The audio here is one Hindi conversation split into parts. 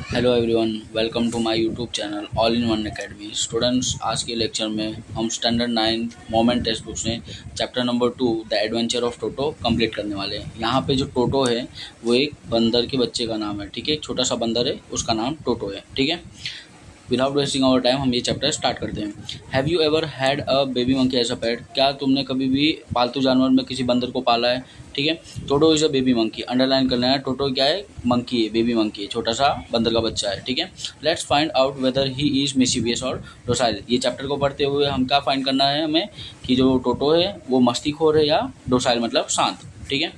Hello everyone, welcome to my YouTube channel all in one academy. Students, आज के लेक्चर में हम स्टैंडर्ड 9 मोमेंट टेक्स्ट बुक से chapter number 2 the adventure of Toto complete करने वाले हैं। यहाँ पे जो टोटो है वो एक बंदर के बच्चे का नाम है। ठीक है, एक छोटा सा बंदर है, उसका नाम टोटो है। ठीक है, विदाउट वेस्टिंग आवर टाइम हम ये चैप्टर स्टार्ट करते हैं। Have you ever had a baby monkey as a pet? क्या तुमने कभी भी पालतू जानवर में किसी बंदर को पाला है? ठीक है, Toto is a baby monkey. Underline करना है, टोटो क्या है? मंकी है, बेबी मंकी है, छोटा सा बंदर का बच्चा है। ठीक है, let's find out whether he is mischievous और डोसाइल। ये चैप्टर को पढ़ते हुए हम क्या फाइंड करना है हमें कि जो टोटो है वो मस्तीखोर है या डोसाइल मतलब शांत। ठीक है,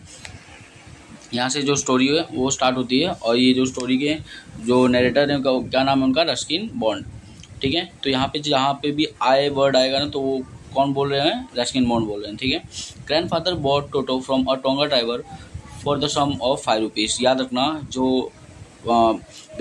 यहाँ से जो स्टोरी है वो स्टार्ट होती है और ये जो स्टोरी के जो नरेटर है क्या नाम है उनका? Ruskin Bond. ठीक है, तो यहाँ पे जहाँ पे भी आए वर्ड आएगा ना तो वो कौन बोल रहे हैं? रस्किन बॉन्ड बोल रहे हैं। ठीक है, grandfather bought Toto from a tonga driver for the sum of 5 rupees. याद रखना, जो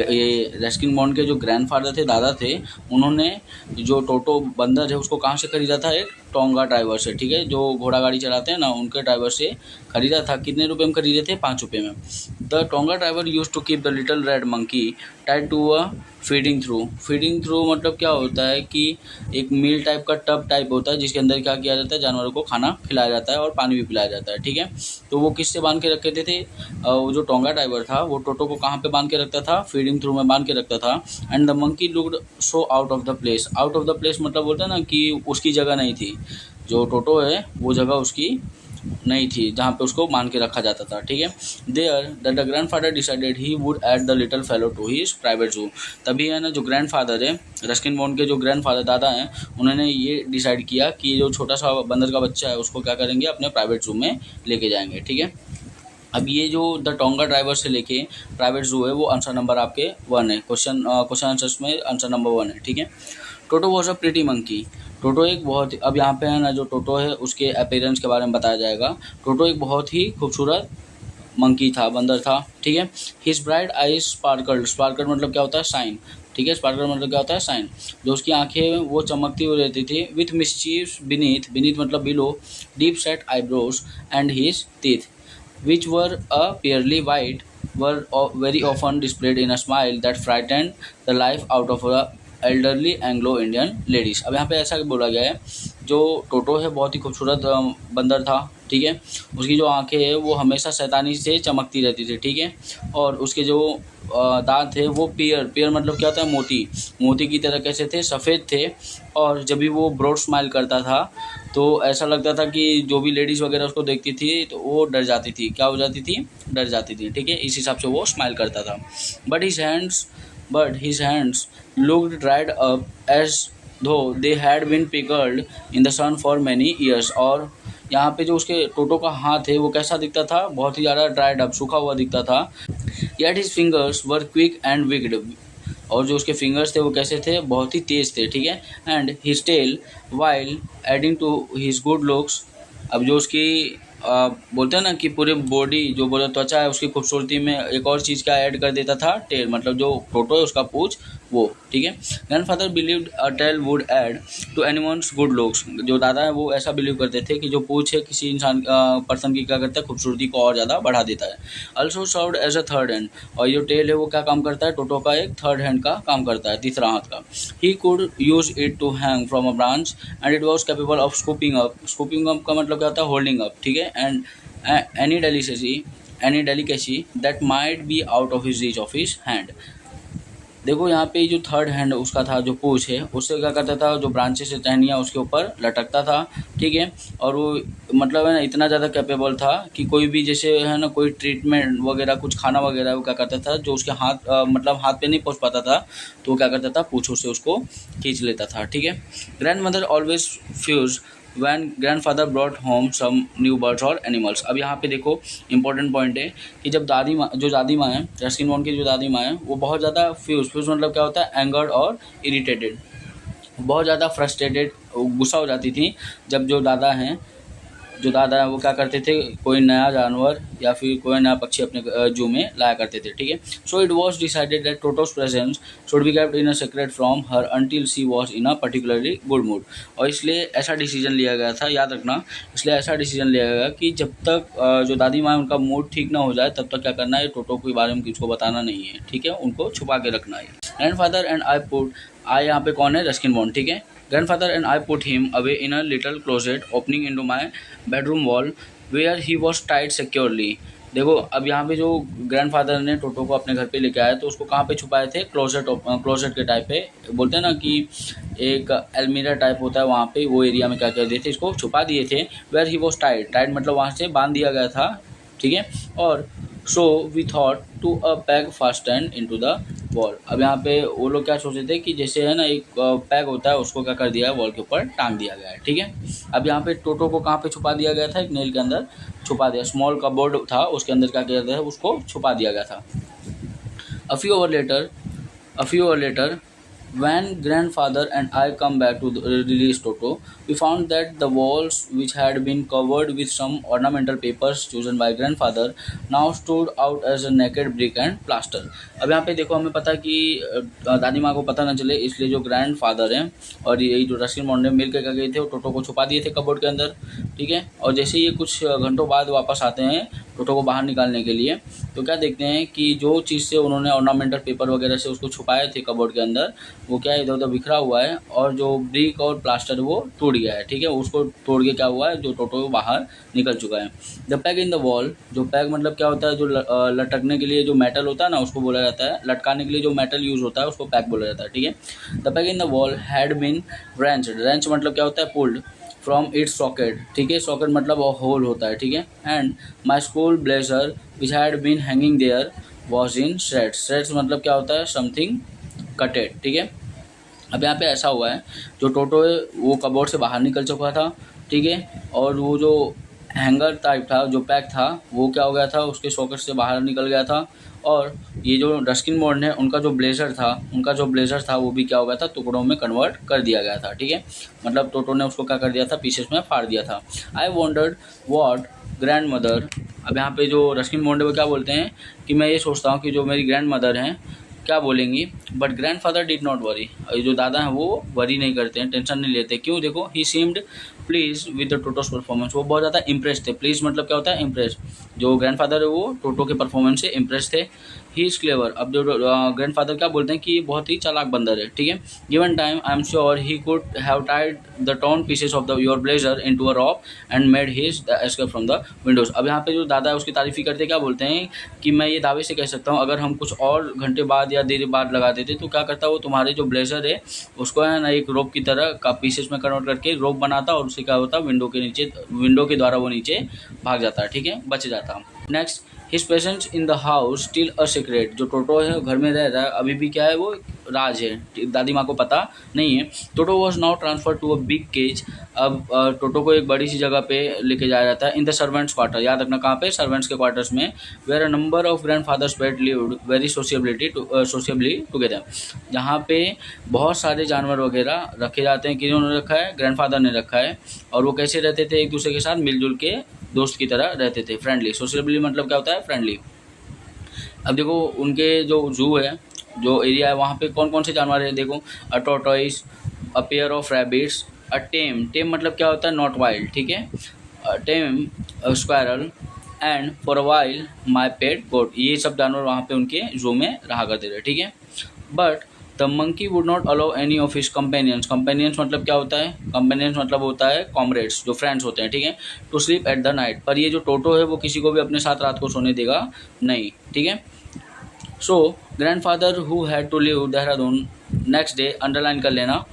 ये रस्किन बॉन्ड के जो ग्रैंडफादर थे, दादा थे, उन्होंने जो टोटो बंदर है उसको कहाँ से खरीदा था? एक टोंगा ड्राइवर से। ठीक है, जो घोड़ा गाड़ी चलाते हैं ना उनके ड्राइवर से खरीदा था। कितने रुपए में खरीदे थे? 5 रुपये में। The tonga driver used to keep the little red monkey tied to a feeding trough. Feeding trough मतलब क्या होता है कि एक मील टाइप का टब टाइप होता है जिसके अंदर क्या किया जाता है? जानवरों को खाना खिलाया जाता है और पानी भी पिलाया जाता है। ठीक है, तो वो किससे बांध के रखे थे? वो जो टोंगा ड्राइवर था वो टोटो को कहाँ पे बांध के रखता था? फीडिंग थ्रू में बांध के रखता था। And the monkey looked so out of the place. Out of the place मतलब बोलता है ना कि उसकी जगह नहीं थी। जो टोटो है वो जगह उसकी नहीं थी जहाँ पे उसको मान के रखा जाता था। ठीक है, there the grandfather decided he would add the little fellow to his private zoo. तभी है ना जो ग्रैंडफादर है, रस्किन बॉन्ड के जो ग्रैंडफादर दादा हैं, उन्होंने ये डिसाइड किया कि जो छोटा सा बंदर का बच्चा है उसको क्या करेंगे? अपने प्राइवेट जू में लेके जाएंगे। ठीक है, अब ये जो द टोंगा ड्राइवर से लेके प्राइवेट जू है वो आंसर नंबर आपके 1 है। क्वेश्चन आंसर्स में आंसर नंबर 1 है। ठीक है, Toto was a pretty monkey. Toto एक बहुत, अब यहाँ पे है ना जो टोटो है उसके अपीयरेंस के बारे में बताया जाएगा। टोटो एक बहुत ही खूबसूरत मंकी था, बंदर था। ठीक है, his bright eyes sparkled. Sparkled मतलब क्या होता है? शाइन। ठीक है, स्पार्कल मतलब क्या होता है? शाइन। जो उसकी आंखें वो चमकती हुई रहती थी। विथ मिस्चीव्स बीनीथ, बीनीथ मतलब below, deep set eyebrows and his teeth which were a purely white, were very often displayed in a smile that frightened the life out of a elderly Anglo-Indian ladies। अब यहाँ पे ऐसा बोला गया है, जो टोटो है बहुत ही खूबसूरत बंदर था। ठीक है, उसकी जो आंखें हैं वो हमेशा शैतानी से चमकती रहती थी। ठीक है, और उसके जो दांत थे वो पियर मतलब क्या होता है? मोती। मोती की तरह कैसे थे? सफ़ेद थे। और जब भी वो ब्रॉड स्माइल करता था तो ऐसा लगता था कि जो भी लेडीज़ वगैरह उसको देखती थी तो वो डर जाती थी। क्या हो जाती थी? डर जाती थी। ठीक है, इस हिसाब से वो स्माइल करता था। But his hands looked dried up as though they had been pickled in the sun for many years। और यहाँ पे जो उसके टोटो का हाथ है वो कैसा दिखता था? बहुत ही ज़्यादा ड्राइड अप, सूखा हुआ दिखता था। Yet his fingers were quick and wicked। और जो उसके फिंगर्स थे वो कैसे थे? बहुत ही तेज थे। ठीक है, and his tail while adding to his good looks. अब जो उसकी बोलते हैं ना कि पूरे बॉडी जो बोले त्वचा है उसकी खूबसूरती में एक और चीज़ का ऐड कर देता था? टेल मतलब जो टोटो है उसका पूंछ वो। ठीक है, grandfather believed a tail would add to anyone's good looks. जो दादा है वो ऐसा बिलीव करते थे कि जो पूंछ है किसी इंसान पर्सन की क्या करता है? खूबसूरती को और ज़्यादा बढ़ा देता है। Also served as a third hand. और जो टेल है वो क्या काम करता है? टोटो का एक थर्ड हैंड का काम करता है, तीसरा हाथ का। He could use it to hang from a branch and it was capable of scooping up. Scooping up का मतलब क्या होता है? Holding up. ठीक है, and any delicacy that might be out of his reach of his hand. देखो यहाँ पे जो थर्ड हैंड उसका था, जो पूछ है, उससे क्या करता था? जो ब्रांचेस से टहनियाँ उसके ऊपर लटकता था। ठीक है, और वो मतलब है ना इतना ज़्यादा कैपेबल था कि कोई भी जैसे है ना कोई ट्रीटमेंट वगैरह कुछ खाना वगैरह वो क्या करता था? जो उसके हाथ मतलब हाथ पे नहीं पहुँच पाता था तो वो क्या करता था? पूछों से उसको खींच लेता था। ठीक है, grandmother always fuss when grandfather brought home some new birds और एनिमल्स। अब यहाँ पे देखो इंपॉर्टेंट पॉइंट है कि जब दादी माँ है, रस्किन बॉन्ड की जो दादी माँ है वो बहुत ज़्यादा फ्यूज मतलब क्या होता है? एंगर्ड और इरिटेटेड, बहुत ज़्यादा फ्रस्ट्रेटेड, गुस्सा हो जाती थी जब जो दादा हैं जो दादा हैं वो क्या करते थे, कोई नया जानवर या फिर कोई नया पक्षी अपने जू में लाया करते थे, ठीक है। So it was decided that Toto's presence should be kept in a secret from her until she was in a particularly good mood. और इसलिए ऐसा डिसीजन लिया गया था, याद रखना, इसलिए ऐसा डिसीजन लिया गया कि जब तक जो दादी माँ उनका मूड ठीक ना हो जाए तब तक क्या करना है, टोटो के बारे में किसी को बताना नहीं है, ठीक है, उनको छुपा के रखना है। ग्रैंडफादर एंड आई यहाँ पे कौन है, रस्किन बॉन्ड, ठीक है। Grandfather and I put him away in a little closet opening into my bedroom wall where he was tied securely. देखो अब यहाँ पे जो ग्रैंडफादर ने टोटो को अपने घर पे लेके आया तो उसको कहाँ पे छुपाए थे, क्लोजेट के टाइप पे, बोलते हैं ना कि एक अलमीरा टाइप होता है, वहाँ पे वो एरिया में क्या कर दिए थे, इसको छुपा दिए थे। वेयर ही वॉज टाइड मतलब वहाँ से बांध दिया गया था, ठीक है। और so we thought to a peg fasten into the wall. अब यहाँ पे वो लोग क्या सोचे थे कि जैसे है ना एक पैग होता है उसको क्या कर दिया है, वॉल के ऊपर टांग दिया गया है, ठीक है। अब यहाँ पे टोटो को कहाँ पे छुपा दिया गया था, एक नेल के अंदर छुपा दिया, स्मॉल कबोर्ड था उसके अंदर क्या किया गया था, उसको छुपा दिया गया था। A few hours later, when grandfather and I come back to release Toto, we found that the walls, which had been covered with some ornamental papers chosen by grandfather, now stood out as a naked brick and plaster. अब यहाँ पे देखो हमें पता कि दादी माँ को पता न चले इसलिए जो ग्रैंडफादर हैं और यही जो रस्किन बॉन्ड ने मिल के क्या गए थे, वो टोटो को छुपा दिए थे कबोर्ड के अंदर, ठीक है। और जैसे ये कुछ घंटों बाद वापस आते हैं टोटो को बाहर निकालने के लिए, तो क्या देखते हैं कि जो चीज़ से उन्होंने ऑर्नामेंटल पेपर वगैरह से उसको छुपाए थे कबोर्ड के अंदर, वो क्या इधर उधर बिखरा हुआ है और जो ब्रिक और प्लास्टर वो टूट गया है, ठीक है। उसको तोड़ के क्या हुआ है, जो टोटो बाहर निकल चुका है। The peg in the wall, जो पैग मतलब क्या होता है, जो लटकने के लिए जो मेटल होता है ना उसको बोला जाता है, लटकाने के लिए जो मेटल यूज़ होता है उसको पैग बोला जाता है, ठीक है। The peg in the wall had been wrenched मतलब क्या होता है, पुल्ड फ्रॉम इट्स सॉकेट, ठीक है। सॉकेट मतलब होल होता है, ठीक है। And my school blazer which had been hanging there was in shreds मतलब क्या होता है, समथिंग कटेड, ठीक है। अब यहाँ पे ऐसा हुआ है, जो टोटो है वो कबोर्ड से बाहर निकल चुका था, ठीक है। और वो जो हैंगर टाइप था, जो पैक था, वो क्या हो गया था, उसके सॉकेट से बाहर निकल गया था। और ये जो रस्किन बॉन्ड है उनका जो ब्लेज़र था वो भी क्या हो गया था, टुकड़ों में कन्वर्ट कर दिया गया था, ठीक है। मतलब टोटो ने उसको क्या कर दिया था, पीसेस में फाड़ दिया था। आई वॉन्डर्ड वॉट ग्रैंड मदर, अब यहाँ पे जो रस्किन बॉन्ड है वो क्या बोलते हैं कि मैं ये सोचता हूँ कि जो मेरी ग्रैंड मदर हैं क्या बोलेंगी, but grandfather did not worry, जो दादा हैं वो वरी नहीं करते हैं, टेंशन नहीं लेते। क्यों, देखो, he seemed pleased with the Toto's performance, वो बहुत ज़्यादा इम्प्रेस थे। प्लीज मतलब क्या होता है, इम्प्रेस। जो ग्रैंडफादर है वो टोटो के परफॉर्मेंस से इम्प्रेस थे। ही इज़ क्लेवर, अब जो ग्रैंडफादर क्या बोलते हैं कि ये बहुत ही चालाक बंदर है, ठीक है। Given time I am sure he could have tied the torn pieces of the your blazer into a rope and made his escape from the windows. अब यहाँ पे जो दादा है उसकी तारीफ ही करते क्या बोलते हैं कि मैं ये दावे से कह सकता हूँ अगर हम कुछ और घंटे बाद या देर बाद लगा देते तो क्या करता, वो तुम्हारे जो ब्लेजर है उसको है ना एक रोप की तरह का पीसेस में कन्वर्ट करके रोप बनाता और उससे क्या होता, विंडो के द्वारा वो नीचे भाग जाता, ठीक है, बच जाता। Next, his presence in the house still a secret, जो टोटो है घर में रह रहा है अभी भी क्या है, वो राज है, दादी माँ को पता नहीं है। Toto was now transfer to a big cage, अब टोटो को एक बड़ी सी जगह पे लेके जाया जाता है। इन द सर्वेंट्स क्वार्टर, याद रखना कहाँ पे, सर्वेंट्स के क्वार्टर्स में। Where a number of grandfather's pet lived very sociably together, जहाँ पे बहुत सारे जानवर वगैरह रखे जाते हैं। किन्होंने रखा है, ग्रैंडफादर ने रखा है। और वो कैसे रहते थे, एक दूसरे के साथ मिलजुल के दोस्त की तरह रहते थे, फ्रेंडली। सोशियबली मतलब क्या होता है, फ्रेंडली। अब देखो उनके जो जू है, जो एरिया है, वहाँ पे कौन कौन से जानवर है, देखो, a tortoise, a pair of rabbits, a tame मतलब क्या होता है, नॉट वाइल्ड, ठीक है, tame squirrel and for a while my pet goat, ये सब जानवर वहाँ पे उनके जू में रहा करते थे, ठीक है। But the monkey would not allow any of his companions मतलब क्या होता है, कंपेनियंस मतलब होता है कॉमरेड्स, जो फ्रेंड्स होते हैं, ठीक है, to sleep at the night, पर ये जो टोटो है वो किसी को भी अपने साथ रात को सोने देगा नहीं, ठीक है। So grandfather who had to leave Dehradun next day, underline कर लेना,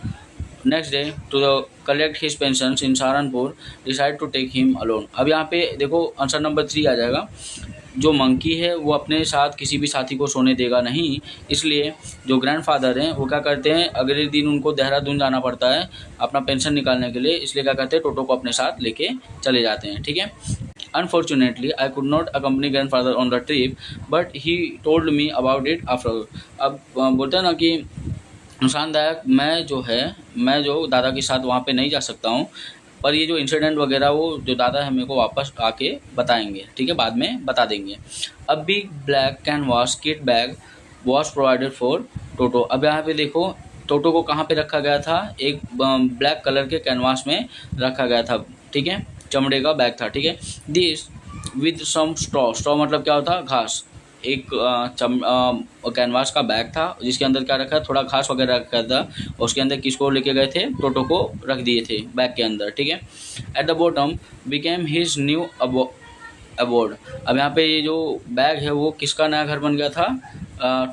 next day to collect his pension in Saharanpur, decide to take him alone. अब यहाँ पे देखो आंसर नंबर 3 आ जाएगा। जो मंकी है वो अपने साथ किसी भी साथी को सोने देगा नहीं, इसलिए जो ग्रैंडफादर हैं वो क्या करते हैं, अगले दिन उनको देहरादून जाना पड़ता है अपना पेंशन निकालने के लिए, इसलिए क्या करते हैं, टोटो को अपने साथ लेके चले जाते हैं, ठीक है। Unfortunately, I could not accompany grandfather on the trip, but he told me about it after. अब बोलते हैं ना कि नुकसानदायक, मैं जो दादा के साथ वहाँ पे नहीं जा सकता हूँ, पर ये जो इंसिडेंट वगैरह वो जो दादा है मेरे को वापस आके बताएंगे, ठीक है, बाद में बता देंगे। A big black canvas kit bag was provided for Toto. अब यहाँ पे देखो टोटो को कहाँ पे रखा गया था, एक ब्लैक कलर के कैनवास में रखा गया था, ठीक है, चमड़े का बैग था, ठीक है। This with some straw, straw मतलब क्या होता है, घास। एक कैनवास का बैग था जिसके अंदर क्या रखा, थोड़ा घास वगैरह रखा था, और उसके अंदर किसको लेके गए थे, टोटो को रख दिए थे बैग के अंदर, ठीक है। At the bottom became his new abode. अब यहाँ पे ये जो बैग है वो किसका नया घर बन गया था,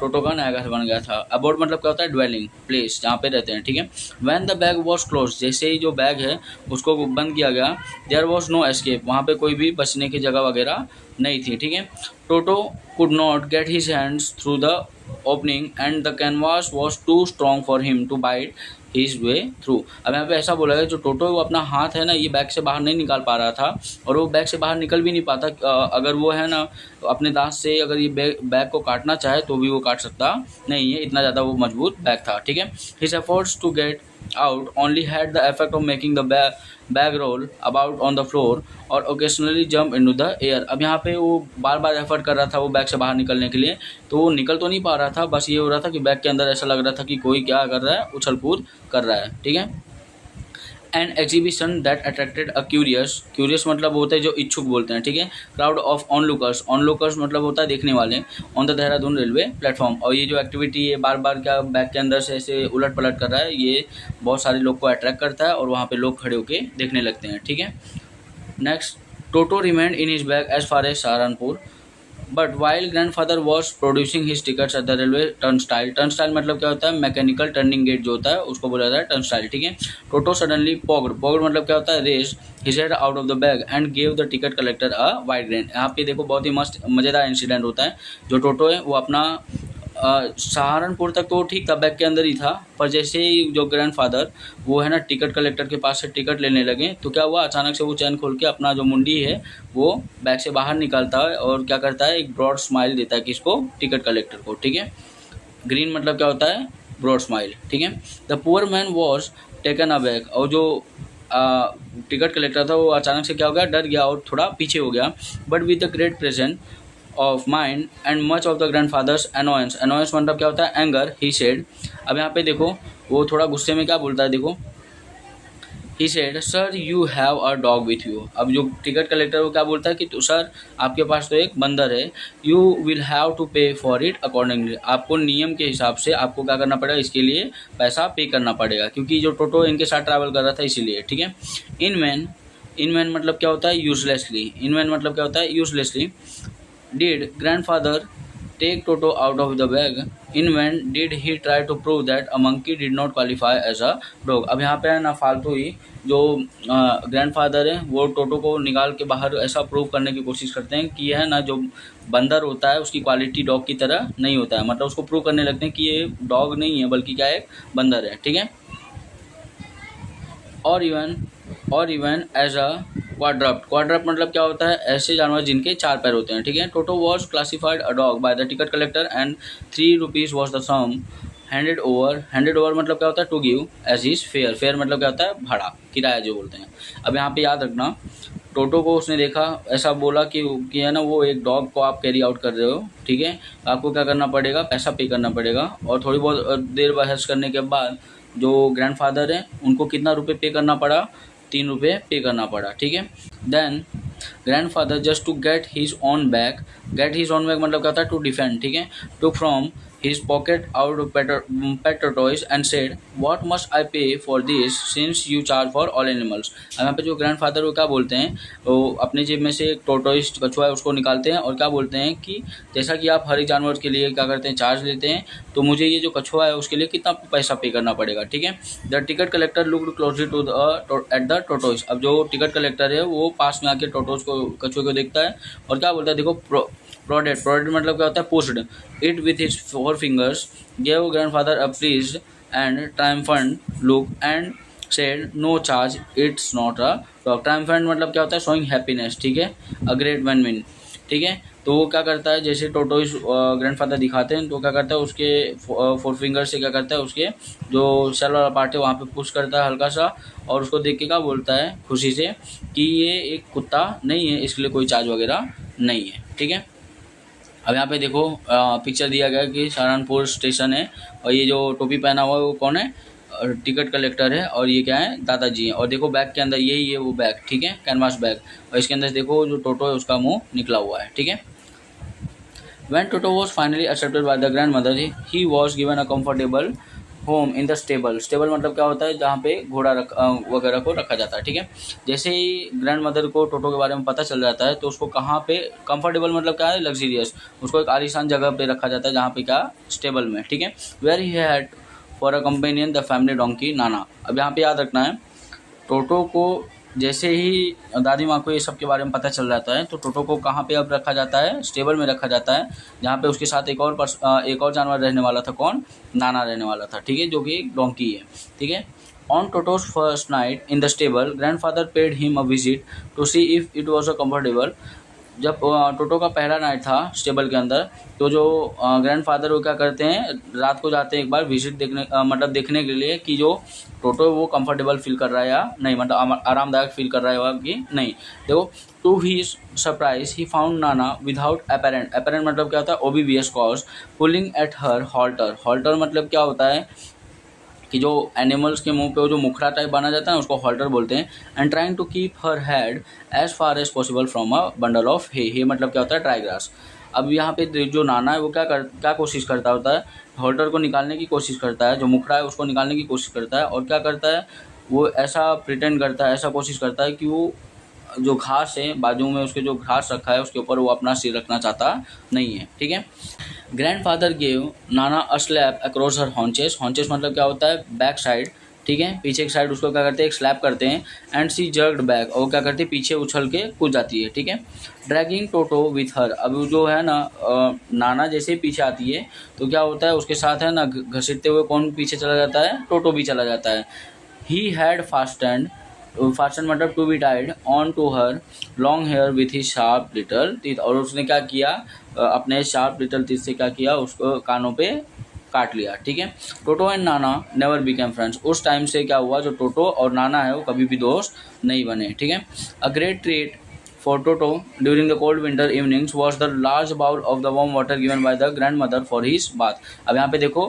टोटो का नया घर बन गया था। अबोर्ड मतलब क्या होता है, ड्वेलिंग प्लेस, जहाँ पे रहते हैं, ठीक है। When the bag was close, जैसे ही जो बैग है उसको बंद किया गया, देयर वॉज नो एस्केप, वहाँ पे कोई भी बचने की जगह वगैरह नहीं थी, ठीक है। Toto could not get his hands through the opening and the canvas was too strong for him to bite his way through. अब यहाँ पे ऐसा बोला है जो टोटो वो अपना हाथ है ना ये बैग से बाहर नहीं निकाल पा रहा था, और वो बैग से बाहर निकल भी नहीं पाता। अगर वो है ना अपने दांत से अगर ये बैग को काटना चाहे तो भी वो काट सकता नहीं है, इतना ज़्यादा वो मजबूत बैग था, ठीक है। His efforts to get out only had the effect of making the bag roll about on the floor और occasionally jump into the air। अब यहाँ पे वो बार बार एफर्ट कर रहा था वो बैग से बाहर निकलने के लिए, तो वो निकल तो नहीं पा रहा था, बस ये हो रहा था कि बैग के अंदर ऐसा लग रहा था कि कोई क्या कर रहा है, उछल कूद कर रहा है, ठीक है। An exhibition that attracted a curious मतलब होता है जो इच्छुक बोलते हैं, ठीक है। क्राउड ऑफ ऑनलुकर्स मतलब होता है देखने वाले, on the Dehradun railway platform. और ये जो एक्टिविटी है बार बार क्या बैग के अंदर से ऐसे उलट पलट कर रहा है, ये बहुत सारे लोग को अट्रैक्ट करता है और वहाँ पे लोग खड़े होके देखने लगते हैं, ठीक है। Next, Toto remained in his bag as far as Saharanpur, but while grandfather was producing his tickets at the railway turnstile. Turnstile मतलब क्या होता है, मैकेनिकल टर्निंग गेट जो होता है उसको बोला जाता है टर्नस्टाइल, ठीक है। टोटो सडनली पॉग्ड मतलब क्या होता है, raised his head out of the bag and gave the ticket collector a wide grin. यहाँ पे देखो बहुत ही मस्त मज़ेदार इंसिडेंट होता है। जो टोटो है वो अपना सहारनपुर तक तो ठीक था, बैग के अंदर ही था, पर जैसे ही जो ग्रैंडफादर वो है ना टिकट कलेक्टर के पास से टिकट लेने लगे, तो क्या हुआ, अचानक से वो चैन खोल के अपना जो मुंडी है वो बैग से बाहर निकालता है और क्या करता है, एक ब्रॉड स्माइल देता है किसको, टिकट कलेक्टर को, ठीक है। ग्रीन मतलब क्या होता है, ब्रॉड स्माइल, ठीक है। The poor man was taken a bag, और जो टिकट कलेक्टर था वो अचानक से क्या हो गया, डर गया और थोड़ा पीछे हो गया। But with the great present of mind and much of the grandfathers annoyance, annoyance मतलब क्या होता है, एंगर, ही सेड। अब यहाँ पे देखो वो थोड़ा गुस्से में क्या बोलता है, देखो, he said sir you have a dog with you. अब जो टिकट कलेक्टर वो क्या बोलता है कि तो सर आपके पास तो एक बंदर है, यू विल हैव टू पे फॉर इट अकॉर्डिंगली, आपको नियम के हिसाब से आपको क्या करना पड़ेगा, इसके लिए पैसा पे करना पड़ेगा, क्योंकि जो टोटो इनके साथ ट्रैवल कर रहा था इसीलिए, ठीक है। इन मैन मतलब क्या होता है, यूजलेसली, इन मैन मतलब क्या होता है, uselessly. Did grandfather take Toto out of the bag? In when did he try to prove that a monkey did not qualify as a dog? अब यहाँ पे है ना फालतू ही जो ग्रैंडफादर है वो टोटो को निकाल के बाहर ऐसा प्रूव करने की कोशिश करते हैं कि है ना जो बंदर होता है उसकी क्वालिटी डॉग की तरह नहीं होता है, मतलब उसको प्रूव करने लगते हैं कि ये डॉग नहीं है बल्कि क्या है, बंदर है, ठीक है। और इवन एज अ क्वाड्रप्ट मतलब क्या होता है, ऐसे जानवर जिनके 4 पैर होते हैं, ठीक है। Toto was classified a dog by the ticket collector and 3 rupees was the sum handed over मतलब क्या होता है, to give as his fare मतलब क्या होता है, भाड़ा, किराया जो बोलते हैं। अब यहाँ पे याद रखना, टोटो को उसने देखा, ऐसा बोला कि है ना वो एक डॉग को आप कैरी आउट कर रहे हो, ठीक है, आपको क्या करना पड़ेगा, पैसा पे करना पड़ेगा। और थोड़ी बहुत देर बहस करने के बाद जो ग्रैंडफादर हैं उनको कितना रुपये पे करना पड़ा, 3 रुपये पे करना पड़ा, ठीक है। Then grandfather just to get his own back मतलब क्या होता है, टू डिफेंड, ठीक है, took from his pocket out pet tortoise and said, "What must I pay for this since you charge for all animals?" अब यहाँ पे जो ग्रैंडफादर वो क्या बोलते हैं, वो अपने जेब में से एक टोटोइस कछुआ है उसको निकालते हैं और क्या बोलते हैं कि जैसा कि आप हर एक जानवर के लिए क्या करते हैं, चार्ज लेते हैं, तो मुझे ये जो कछुआ है उसके लिए कितना पैसा पे करना पड़ेगा, ठीक है। The ticket collector looked closely to at the tortoise. अब जो टिकट कलेक्टर है वो पास में आके टोटोइस को, कछुए को देखता है और क्या बोलता है, देखो, प्रोडेड मतलब क्या होता है, pushed it with his 4 fingers, gave grandfather a pleased and triumphant look and said, "No charge, it's not a dog." Triumphant मतलब क्या होता है, showing happiness, ठीक है, a great win-win। ठीक है। तो वो क्या करता है, जैसे टोटोइस ग्रैंडफादर दिखाते हैं तो क्या करता है, उसके 4 फिंगर से क्या करता है, उसके जो सेल वाला पार्ट है वहाँ पे पुश करता है हल्का सा, और उसको देख के क्या बोलता है खुशी से कि ये एक कुत्ता नहीं है, इसके लिए कोई चार्ज वगैरह नहीं है। ठीक है। अब यहाँ पे देखो पिक्चर दिया गया है कि सहारनपुर स्टेशन है, और ये जो टोपी पहना हुआ है वो कौन है, टिकट कलेक्टर है, और ये क्या है, दादाजी हैं। और देखो बैग के अंदर यही है वो बैग, ठीक है, कैनवास बैग, और इसके अंदर देखो जो टोटो है उसका मुंह निकला हुआ है। ठीक है। When Toto was finally accepted by the grandmother, he was given a comfortable home in the stable. Stable मतलब क्या होता है, जहाँ पे घोड़ा वगैरह को रखा जाता है। ठीक है। जैसे ही ग्रैंड मदर को टोटो के बारे में पता चल जाता है तो उसको कहाँ पे, कंफर्टेबल मतलब क्या है, लग्जीरियस, उसको एक आलीशान जगह पे रखा जाता है, जहाँ पे क्या, स्टेबल में। ठीक है। Where he had for a companion the family donkey Nana. अब यहाँ पे याद रखना है, टोटो को जैसे ही दादी माँ को ये सब के बारे में पता चल जाता है तो टोटो को कहाँ पे अब रखा जाता है, स्टेबल में रखा जाता है, जहाँ पे उसके साथ एक और जानवर रहने वाला था। कौन, नाना रहने वाला था। ठीक है, जो कि एक डोंकी है। ठीक है। On Toto's first night in the stable, grandfather paid him a visit to see if it was a comfortable. जब टोटो का पहला नाइट था स्टेबल के अंदर, तो जो ग्रैंडफादर वो क्या करते हैं, रात को जाते हैं एक बार विजिट देखने, मतलब देखने के लिए कि जो टोटो वो कंफर्टेबल फील कर रहा है या नहीं, मतलब आरामदायक फील कर रहा है कि नहीं। देखो, to his surprise he found Nana without apparent मतलब क्या होता है, obvious cause, pulling at her halter. Halter मतलब क्या होता है कि जो एनिमल्स के मुंह पे वो जो मुखड़ा टाइप बना जाता है उसको हॉल्टर बोलते हैं। And trying to keep her head as far as possible from a bundle of hay मतलब क्या होता है, ड्राई ग्रास। अब यहाँ पे जो नाना है वो क्या कोशिश करता होता है, हॉल्टर को निकालने की कोशिश करता है, जो मुखड़ा है उसको निकालने की कोशिश करता है, और क्या करता है, वो ऐसा प्रिटेंड करता है, ऐसा कोशिश करता है कि वो जो घास है बाजू में, उसके जो घास रखा है उसके ऊपर वो अपना सिर रखना चाहता नहीं है। ठीक है। Grandfather gave Nana a slap across her haunches. Haunches मतलब क्या होता है, बैक साइड। ठीक है, पीछे की साइड उसको क्या करते हैं, एक स्लैप करते हैं। एंड सी जर्क्ड बैक, और क्या करती है, पीछे उछल के कूद जाती है। ठीक है। Dragging toto with her. अब जो है ना, नाना जैसे ही पीछे आती है तो क्या होता है, उसके साथ है ना घसीटते हुए कौन पीछे चला जाता है, टोटो भी चला जाता है। ही हैड फास्टन मतलब to be tied on to her long hair with his sharp little teeth. और उसने क्या किया, अपने शार्प लिटल टीथ से क्या किया, उसको कानों पे काट लिया। ठीक है। टोटो and Nana never became friends. उस टाइम से क्या हुआ, जो टोटो और नाना है वो कभी भी दोस्त नहीं बने। ठीक है। A great treat for Toto during the cold winter evenings was the large bowl of the warm water given by the grandmother for his bath। अब यहाँ पे देखो,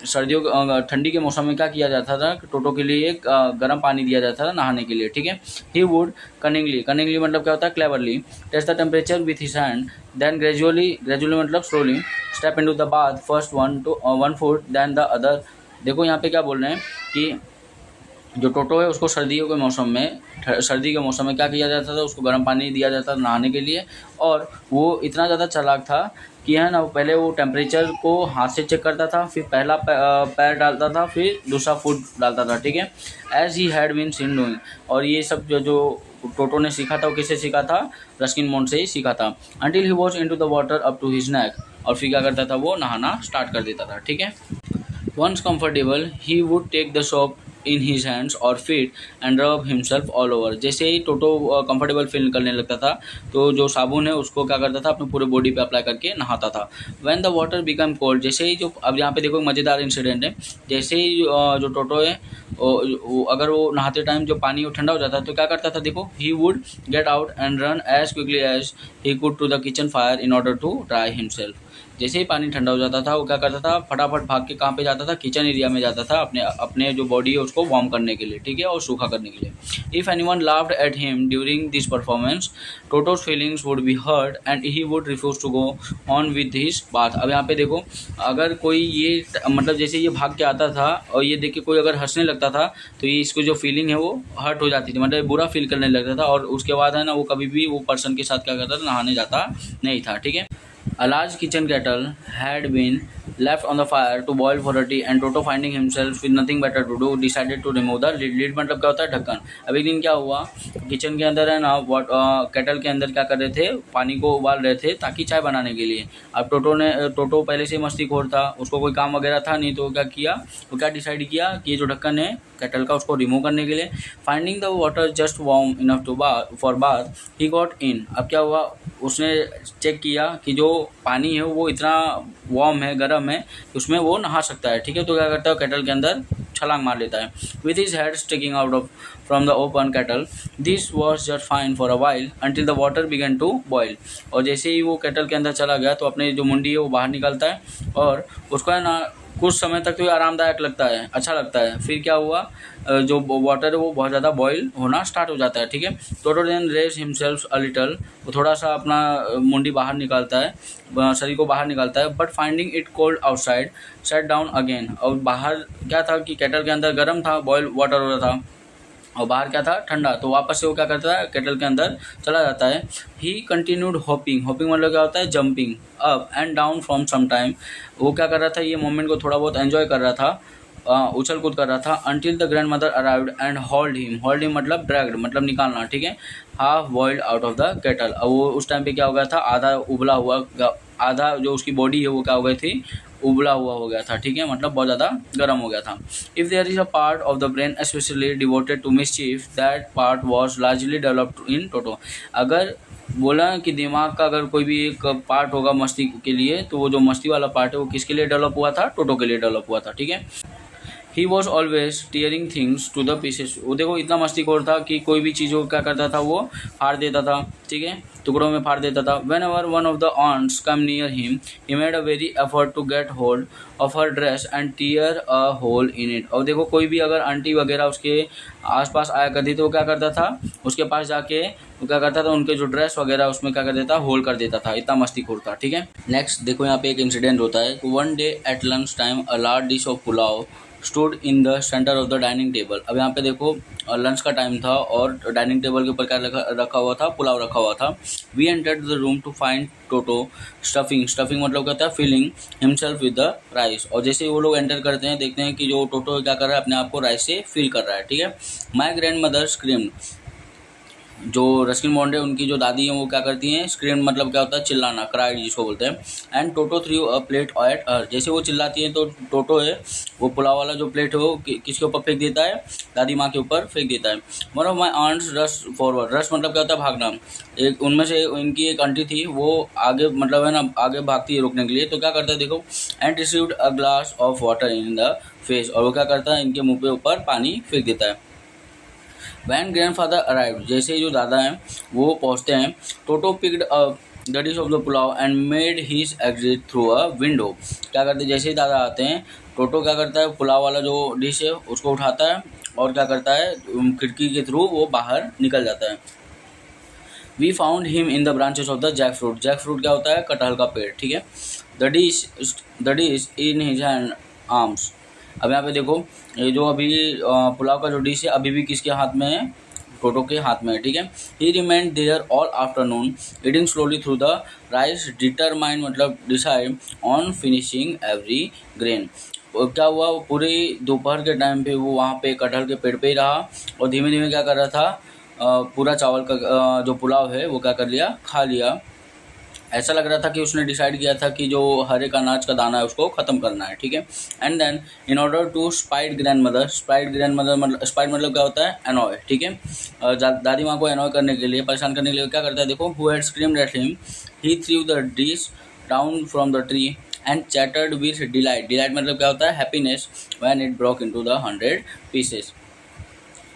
सर्दियों ठंडी के मौसम में क्या किया जाता था, टोटो के लिए एक गर्म पानी दिया जाता था नहाने के लिए। ठीक है। ही वुड कनिंगली मतलब क्या होता है, cleverly test the temperature with his hand, then gradually मतलब slowly step into the bath, first 1 foot then the other. देखो यहाँ पे क्या बोल रहे हैं कि जो टोटो है उसको सर्दी के मौसम में क्या किया जाता था, उसको गर्म पानी दिया जाता था नहाने के लिए। और वो इतना ज़्यादा चालाक था कि है ना, पहले वो टेम्परेचर को हाथ से चेक करता था, फिर पहला पैर डालता था, फिर दूसरा फुट डालता था। ठीक है। As he had been seen doing. और ये सब जो टोटो ने सीखा था वो किससे सीखा था, रस्किन बॉन्ड से ही सीखा था। Until he was into the water up to his neck. और फिर क्या करता था, वो नहाना स्टार्ट कर देता था। ठीक है। Once comfortable he would take the soap in his hands और feet and rub himself all over. जैसे ही टोटो कंफर्टेबल फील करने लगता था तो जो साबुन है उसको क्या करता था, अपने पूरे बॉडी पे अप्लाई करके नहाता था। When the water become cold, जैसे ही जो, अब यहाँ पे देखो मज़ेदार इंसिडेंट है, जैसे ही जो टोटो है अगर वो नहाते टाइम जो पानी वो ठंडा हो जाता है तो क्या करता था, देखो, he would get out and run as quickly as he could to the kitchen fire in order to dry himself. जैसे ही पानी ठंडा हो जाता था वो क्या करता था, फटाफट भाग के कहाँ पे जाता था, किचन एरिया में जाता था, अपने जो बॉडी है उसको वार्म करने के लिए। ठीक है, और सूखा करने के लिए। If anyone laughed at him during this performance, Toto's feelings would be hurt and he would refuse to go on with his bath. अब यहाँ पे देखो, अगर कोई ये मतलब जैसे ये भाग के आता था और ये देख के कोई अगर हंसने लगता था तो ये इसको जो फीलिंग है वो हर्ट हो जाती थी, मतलब बुरा फील करने लगता था, और उसके बाद है ना वो कभी भी वो पर्सन के साथ क्या करता था, नहाने जाता नहीं था। ठीक है। A large kitchen kettle had been left on the fire to boil for a tea, and Toto, finding himself with nothing better to do, decided to remove the lid. Lid मतलब क्या होता है, ढक्कन। अब एक दिन क्या हुआ, किचन के अंदर है ना, केटल के अंदर क्या कर रहे थे, पानी को उबाल रहे थे ताकि चाय बनाने के लिए। अब टोटो पहले से मस्तीखोर था, उसको कोई काम वगैरह था नहीं, तो क्या किया, तो क्या डिसाइड किया कि ये जो ढक्कन है केटल का, उसको रिमूव करने के लिए, finding the water just warm enough to for bath, he got in. अब क्या हुआ, उसने चेक किया कि जो पानी है वो इतना वार्म है, गर्म है, उसमें वो नहा सकता है, ठीक है। तो क्या करता है, केटल के अंदर छलांग मार लेता है। With his head sticking out of from the open kettle, this was just fine for a while until the water began to boil. और जैसे ही वो केटल के अंदर चला गया तो अपने जो मुंडी है वो बाहर निकलता है, और उसको है ना कुछ समय तक तो ये आरामदायक लगता है, अच्छा लगता है। फिर क्या हुआ, जो वाटर है वो बहुत ज़्यादा बॉईल होना स्टार्ट हो जाता है, ठीक है। Toto then raise himself a little, वो थोड़ा सा अपना मुंडी बाहर निकालता है, शरीर को बाहर निकालता है, but finding it cold outside set down again. और बाहर क्या था कि केटल के अंदर गर्म था, बॉयल वाटर हो रहा था, और बाहर क्या था, ठंडा। तो वापस से वो क्या करता है, केटल के अंदर चला जाता है। ही कंटिन्यूड होपिंग, होपिंग मतलब क्या होता है, jumping up and down from some time. वो क्या कर रहा था, ये मोमेंट को थोड़ा बहुत एंजॉय कर रहा था, उछल कूद कर रहा था। Until the grand mother arrived and hold him मतलब ड्रैग्ड मतलब निकालना, ठीक है, half boiled out of the kettle. अब वो उस टाइम पे क्या हो गया था, आधा उबला हुआ, आधा जो उसकी बॉडी है वो क्या हो गई थी, उबला हुआ हो गया था, ठीक है, मतलब बहुत ज़्यादा गर्म हो गया था। If there is a part of the brain specially devoted to mischief, that part was largely developed in Toto. अगर बोला कि दिमाग का अगर कोई भी एक पार्ट होगा मस्ती के लिए, तो वो जो मस्ती वाला पार्ट है वो किसके लिए डेवलप हुआ था, टोटो के लिए डेवलप हुआ था, ठीक है। He was always tearing things to the pieces. वो देखो इतना मस्तीखोर था कि कोई भी चीज़ को क्या करता था, वो फाड़ देता था, ठीक है, टुकड़ों में फाड़ देता था। Whenever one of the aunts come near him, he made a very effort to get hold of her dress and tear a hole in it. और देखो कोई भी अगर आंटी वगैरह उसके आसपास आया करती तो वो क्या करता था, उसके पास जाके वो क्या करता था, उनके जो ड्रेस वगैरह उसमें क्या कर देता, होल कर देता था, इतना मस्तीखोर था, ठीक है। नेक्स्ट देखो यहाँ पे एक इंसिडेंट होता है। One day at lunch time a large dish of pulao stood in the centre of the dining table. अब यहाँ पे देखो लंच का टाइम था और डाइनिंग टेबल के ऊपर क्या रखा हुआ था, पुलाव रखा हुआ था। We entered the room to find Toto stuffing मतलब कहता है filling himself with the rice. और जैसे ही वो लोग एंटर करते हैं, देखते हैं कि जो टोटो क्या कर रहा है, अपने आप को राइस से फिल कर रहा है, ठीक है। माई ग्रैंड मदर स्क्रीम्ड, जो रस्किन बॉन्ड है उनकी जो दादी हैं वो क्या करती हैं, स्क्रीम मतलब क्या होता है, चिल्लाना, क्राइड जिसको बोलते हैं। And Toto through a plate at her, जैसे वो चिल्लाती है तो टोटो है वो पुलाव वाला जो प्लेट है वो किसके ऊपर फेंक देता है, दादी माँ के ऊपर फेंक देता है। One of my aunts rush forward, rush मतलब क्या होता है, भागना। एक उनमें से इनकी एक आंटी थी, वो आगे मतलब है ना, आगे भागती है रोकने के लिए। तो क्या करता है देखो, and received a glass of water in the face, और वो क्या करता है, इनके मुंह पे ऊपर पानी फेंक देता है। वैन ग्रैंडफादर अराइव्ड, जैसे ही जो दादा हैं वो पहुंचते हैं, Toto picked up the dish of the pulao and made his exit through a window. क्या करते हैं, जैसे ही दादा आते हैं, टोटो क्या करता है, पुलाव वाला जो डिश है उसको उठाता है और क्या करता है, खिड़की के थ्रू वो बाहर निकल जाता है। We found him in the branches of the jackfruit, jackfruit क्या होता है, कटहल का पेड़, ठीक है। The dish in his hand arms. अब यहाँ पे देखो, ये जो अभी पुलाव का जो डिश है अभी भी किसके हाथ में है, टोटो के हाथ में है, ठीक है। He remained there all afternoon eating slowly through the rice, determined मतलब decide on finishing every grain. क्या हुआ, वो पूरी दोपहर के टाइम पे वो वहाँ पे कटहल के पेड़ पे ही रहा और धीमे धीमे क्या कर रहा था, पूरा चावल का जो पुलाव है वो क्या कर लिया, खा लिया। ऐसा लग रहा था कि उसने डिसाइड किया था कि जो हर एक अनाज का दाना है उसको ख़त्म करना है, ठीक है। And then in order to spite grandmother मतलब स्पाइट मतलब क्या होता है, एनॉय, ठीक है। दादी माँ को एनॉय करने के लिए, परेशान करने के लिए क्या करता है देखो, who had screamed at him, he threw the dish down from the tree and chattered with delight मतलब क्या होता है, happiness, when it broke into the 100 pieces.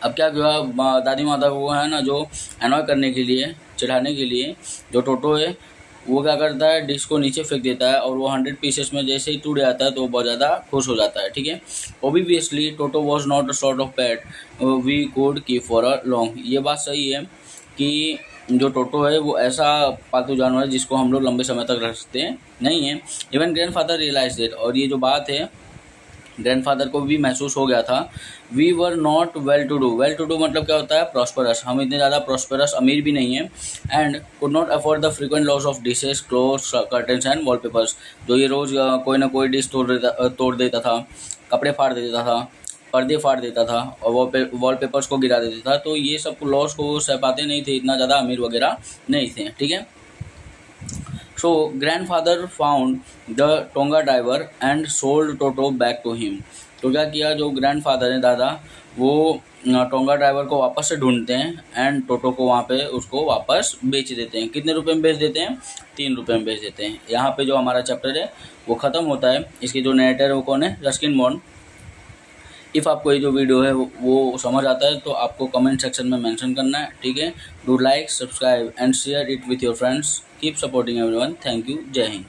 अब क्या हुआ, दादी माता को है ना जो एनॉय करने के लिए, चिढ़ाने के लिए, जो टोटो है वो क्या करता है, डिश को नीचे फेंक देता है और वो 100 पीसेस में जैसे ही टूट जाता है तो वो बहुत ज़्यादा खुश हो जाता है, ठीक है। Obviously Toto was not a sort of pet we could keep for a long. ये बात सही है कि जो टोटो है वो ऐसा पालतू जानवर है जिसको हम लोग लंबे समय तक रख सकते नहीं हैं। इवन ग्रैंडफादर रियलाइज इट, और ये जो बात है ग्रैंडफादर को भी महसूस हो गया था। We were not well to do मतलब क्या होता है, प्रॉस्परस, हम इतने ज़्यादा प्रॉस्परस अमीर भी नहीं हैं। And could not afford the frequent loss of dishes, clothes, curtains and wallpapers, जो ये रोज़ कोई ना कोई डिश तोड़ देता था, कपड़े फाड़ देता था, पर्दे फाड़ देता था और वॉलपेपर्स को गिरा देता था। तो ये सब लॉस को सह पाते नहीं थे, इतना ज़्यादा अमीर वगैरह नहीं थे, ठीक है। So grandfather found the tonga driver and sold Toto back to him. तो क्या किया, जो ग्रैंडफादर है दादा, वो टोंगा ड्राइवर को वापस से ढूंढते हैं एंड टोटो को वहाँ पे उसको वापस बेच देते हैं। कितने रुपए में बेच देते हैं, 3 रुपये में बेच देते हैं। यहाँ पे जो हमारा चैप्टर है वो ख़त्म होता है। इसकी जो नरेटर है वो कौन है, रस्किन बॉन्ड। इफ़ आपको ये जो वीडियो है वो समझ आता है तो आपको कमेंट सेक्शन में मेंशन करना है, ठीक है। Do like, subscribe and share it with your friends. Keep supporting everyone. Thank you. जय हिंद।